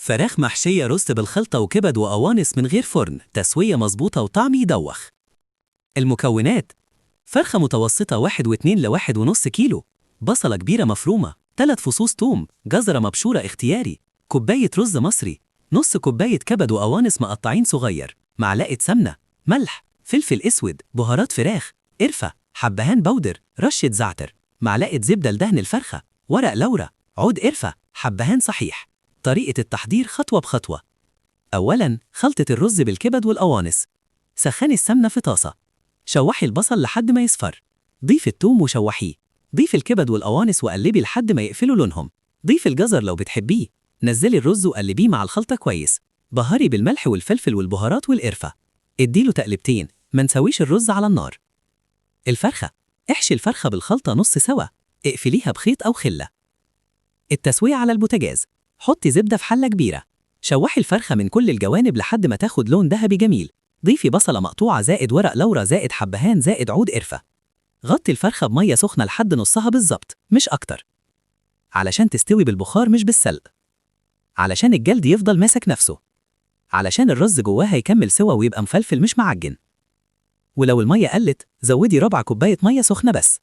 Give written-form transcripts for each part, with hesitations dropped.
فراخ محشية رز بالخلطة وكبد وقوانص من غير فرن، تسوية مظبوطة وطعم يدوخ. المكونات: فرخة متوسطة 1.2 ل 1.5 كيلو، بصلة كبيرة مفرومة، 3 فصوص توم، جزرة مبشورة اختياري، كوباية رز مصري، نص كوباية كبد وقوانص مقطعين صغير، معلقة سمنة، ملح، فلفل اسود، بهارات فراخ، قرفة، حبهان بودر، رشة زعتر، معلقة زبدة لدهن الفرخة، ورق لورا، عود قرفة، حبهان صحيح. طريقة التحضير خطوة بخطوة. أولاً، خلطة الرز بالكبد والقوانص. سخني السمنة في طاسة. شوحي البصل لحد ما يصفر. ضيف الثوم وشوحيه. ضيف الكبد والقوانص وقلبي لحد ما يقفلوا لونهم. ضيف الجزر لو بتحبيه. نزلي الرز وقلبيه مع الخلطة كويس. بهري بالملح والفلفل والبهارات والقرفة. اديله تقلبتين، ما نسويش الرز على النار. الفرخة. احشي الفرخة بالخلطة نص سوا. اقفليها بخيط أو خلة. التسوية على البوتاجاز. حطي زبدة في حلة كبيرة. شوحي الفرخة من كل الجوانب لحد ما تاخد لون ذهبي جميل. ضيفي بصلة مقطوعة زائد ورق لورا زائد حبهان زائد عود قرفة. غطي الفرخة بمية سخنة لحد نصها بالظبط، مش أكتر. علشان تستوي بالبخار مش بالسلق. علشان الجلد يفضل ماسك نفسه. علشان الرز جواها يكمل سوا ويبقى مفلفل مش معجن. ولو المية قلت، زودي ربع كوباية مية سخنة بس.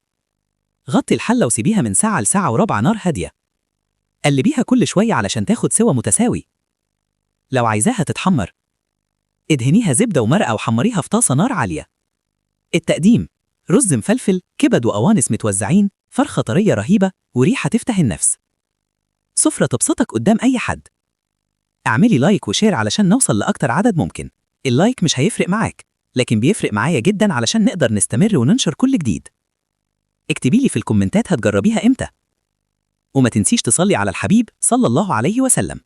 غطي الحلة وسيبيها من ساعة لساعة وربع نار هادية. قلبيها كل شوية علشان تاخد سوا متساوي. لو عايزاها تتحمر، ادهنيها زبدة ومرقة وحمريها في طاسة نار عالية. التقديم: رز مفلفل، كبد وقوانص متوزعين، فرخة طرية رهيبة، وريحة تفتح النفس. سفرة تبسطك قدام أي حد. اعملي لايك وشير علشان نوصل لأكتر عدد ممكن. اللايك مش هيفرق معاك، لكن بيفرق معايا جدا علشان نقدر نستمر وننشر كل جديد. اكتبيلي في الكومنتات هتجربيها امتى. وما تنسيش تصلي على الحبيب صلى الله عليه وسلم.